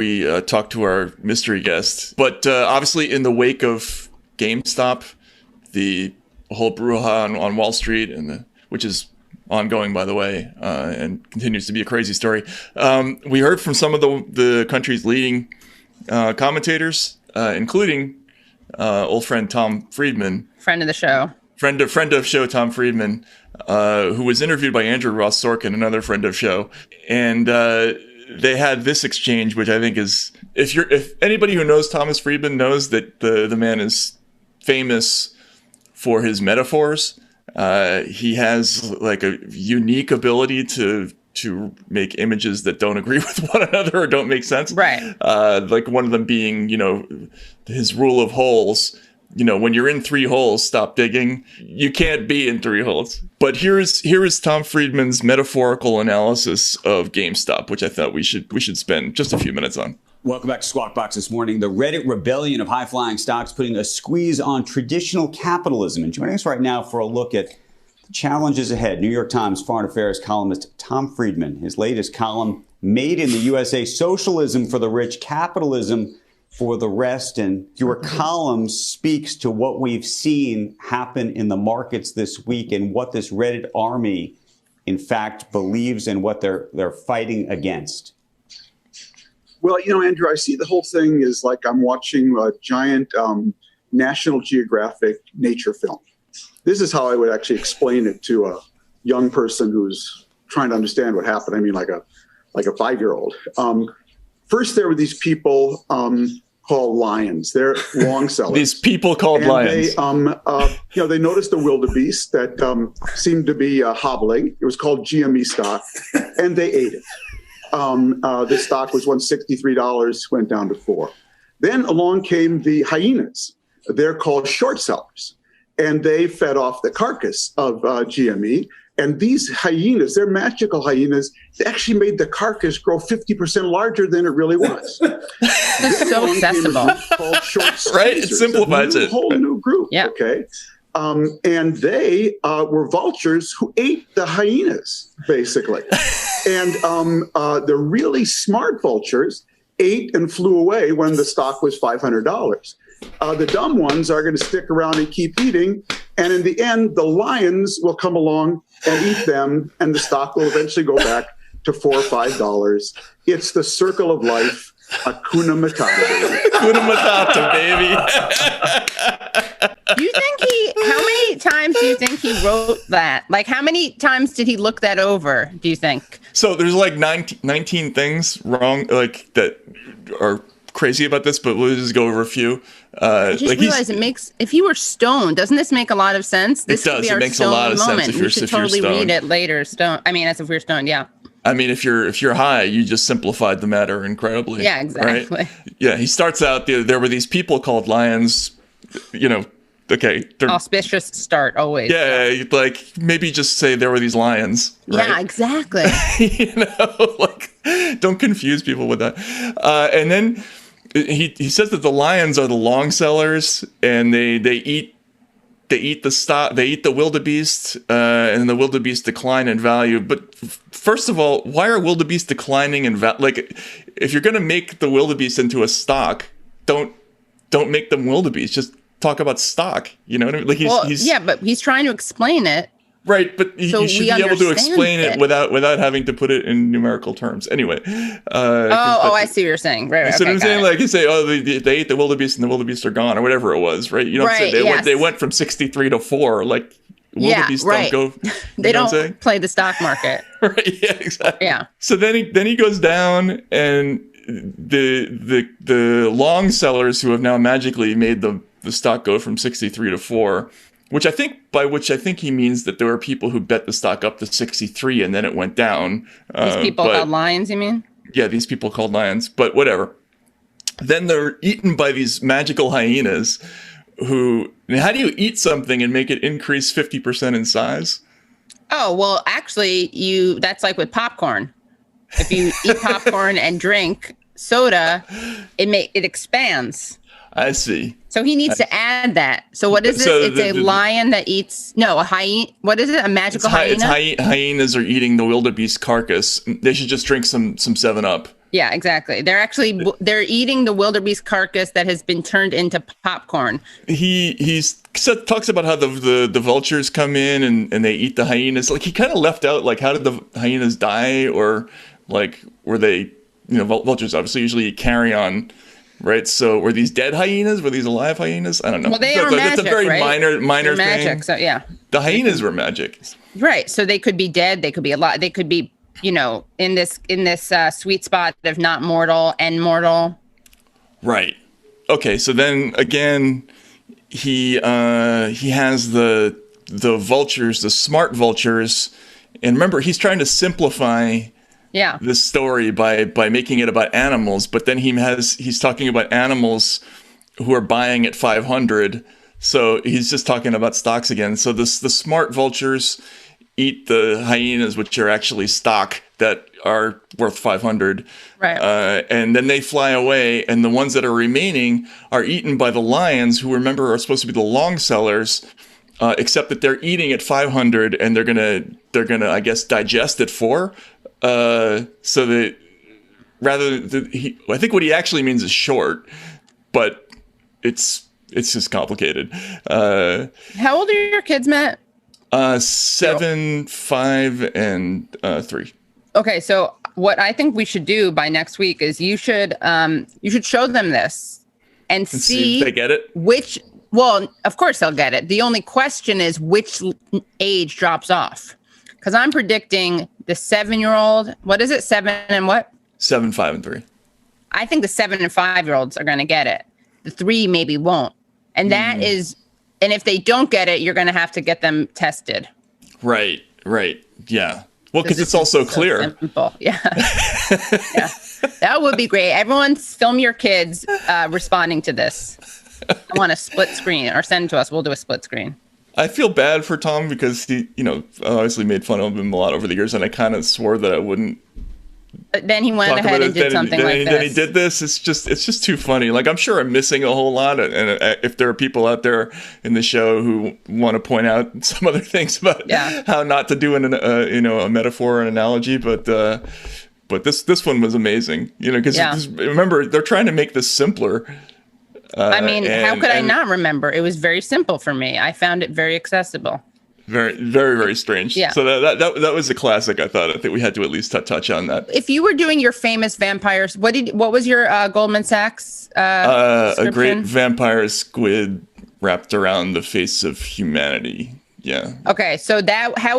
we talk to our mystery guest. But obviously, in the wake of GameStop, the whole brouhaha on Wall Street, which is ongoing, by the way, and continues to be a crazy story. We heard from some of the country's leading commentators, including old friend Tom Friedman, friend of the show, friend of show Tom Friedman, who was interviewed by Andrew Ross Sorkin, another friend of show, and they had this exchange, which I think is, if anybody who knows Thomas Friedman knows that the man is famous for his metaphors. He has like a unique ability to make images that don't agree with one another or don't make sense. Right. Like one of them being, his rule of holes. When you're in 3 holes, stop digging. You can't be in 3 holes. But here is Tom Friedman's metaphorical analysis of GameStop, which I thought we should spend just a few minutes on. Welcome back to Squawk Box this morning. The Reddit rebellion of high-flying stocks putting a squeeze on traditional capitalism. And joining us right now for a look at the challenges ahead, New York Times foreign affairs columnist Tom Friedman. His latest column, Made in the USA, Socialism for the Rich, Capitalism for the Rest. And your column speaks to what we've seen happen in the markets this week and what this Reddit army, in fact, believes and what they're fighting against. Well, Andrew, I see the whole thing is like I'm watching a giant National Geographic nature film. This is how I would actually explain it to a young person who's trying to understand what happened. I mean, like a 5-year-old. First, there were these people called lions. They're long sellers. These people called lions. They noticed a wildebeest that seemed to be hobbling. It was called GME stock, and they ate it. This stock was $163, went down to $4. Then along came the hyenas. They're called short sellers, and they fed off the carcass of GME. And these hyenas, they're magical hyenas, they actually made the carcass grow 50% larger than it really was. That's so accessible. Called short right? It simplifies it. A whole new group. Yeah. Okay. And they were vultures who ate the hyenas, basically. And the really smart vultures ate and flew away when the stock was $500. The dumb ones are going to stick around and keep eating. And in the end, the lions will come along and eat them, and the stock will eventually go back to $4 or $5. It's the circle of life. Hakuna Matata, baby. Hakuna Matata, baby. Do you think how many times do you think he wrote that? Like, how many times did he look that over, do you think? So there's like 19 things wrong, like that are crazy about this, but we'll just go over a few. I just realized if you were stoned, doesn't this make a lot of sense? This it does. It makes a lot of sense if you're stoned. We should totally read it later. As if we're stoned, yeah. I mean, if you're high, you just simplified the matter incredibly. Yeah, exactly. Right? Yeah, he starts out, there were these people called lions, okay. Auspicious start, always. Yeah, like maybe just say there were these lions. Right? Yeah, exactly. Don't confuse people with that. And then he says that the lions are the long sellers, and they eat the stock, they eat the wildebeest, and the wildebeest decline in value. But first of all, why are wildebeest declining in value? Like, if you're going to make the wildebeest into a stock, don't make them wildebeest. Just talk about stock. You know what I mean? Like but he's trying to explain it. Right, but you should be able to explain it without having to put it in numerical terms. Anyway. I see what you're saying. Right. So I'm saying, like, you say, they ate the wildebeest and the wildebeest are gone, or whatever it was, right? You don't say they went from 63 to 4. Like, wildebeest don't go. They don't play the stock market. Right. Yeah. Exactly. Yeah. So then he goes down, and the long sellers who have now magically made the stock go from 63 to 4. Which I think he means that there were people who bet the stock up to 63 and then it went down. These people called lions, you mean? Yeah, these people called lions, but whatever. Then they're eaten by these magical hyenas how do you eat something and make it increase 50% in size? Oh, well, actually, that's like with popcorn. If you eat popcorn and drink soda, it expands. I see. So he needs to add that. So what is it? It's a lion that eats... No, a hyena. What is it? A magical hyena? Hyenas are eating the wildebeest carcass. They should just drink some 7-Up. Yeah, exactly. They're eating the wildebeest carcass that has been turned into popcorn. Talks about how the vultures come in and they eat the hyenas. Like he kind of left out like how did the hyenas die, or like were they vultures obviously usually eat carrion, right? So were these dead hyenas? Were these alive hyenas? I don't know. Well, they are magic, It's a very right? minor They're thing. magic. So yeah, The hyenas were magic. right. So they could be dead. They could be alive. They could be in this sweet spot of not mortal and mortal. Right. Okay. So then again, he has the vultures, the smart vultures, and remember he's trying to simplify this story by making it about animals, but then he's talking about animals who are buying at 500. So he's just talking about stocks again. So the smart vultures eat the hyenas, which are actually stock that are worth 500. Right. And then they fly away, and the ones that are remaining are eaten by the lions, who remember are supposed to be the long sellers, except that they're eating at 500, and they're gonna I guess digest it for. So that I think what he actually means is short, but it's just complicated. How old are your kids, Matt? 7, 5, and 3. Okay, so what I think we should do by next week is you should show them this and see if they get it. Well, of course they'll get it. The only question is which age drops off. Because I'm predicting the 7-year-old. What is it? 7 and what? 7, 5, and 3. I think the 7 and 5-year-olds are going to get it. The 3 maybe won't. And that is, and if they don't get it, you're going to have to get them tested. Right. Yeah. Well, because it's also clear. Simple. Yeah. Yeah. That would be great. Everyone film your kids responding to this. I want a split screen, or send it to us. We'll do a split screen. I feel bad for Tom because he, obviously made fun of him a lot over the years, and I kind of swore that I wouldn't. But then he went ahead and did something like this. Then he did this. It's just too funny. Like, I'm sure I'm missing a whole lot, and if there are people out there in the show who want to point out some other things about how not to do a metaphor or an analogy, but this one was amazing. Because remember, they're trying to make this simpler. I mean, how could I not remember? It was very simple for me. I found it very accessible. Very, very, very strange. Yeah. So that was a classic. I think we had to at least touch on that. If you were doing your famous vampires, what was your Goldman Sachs? A great vampire squid wrapped around the face of humanity. Yeah. Okay, so how would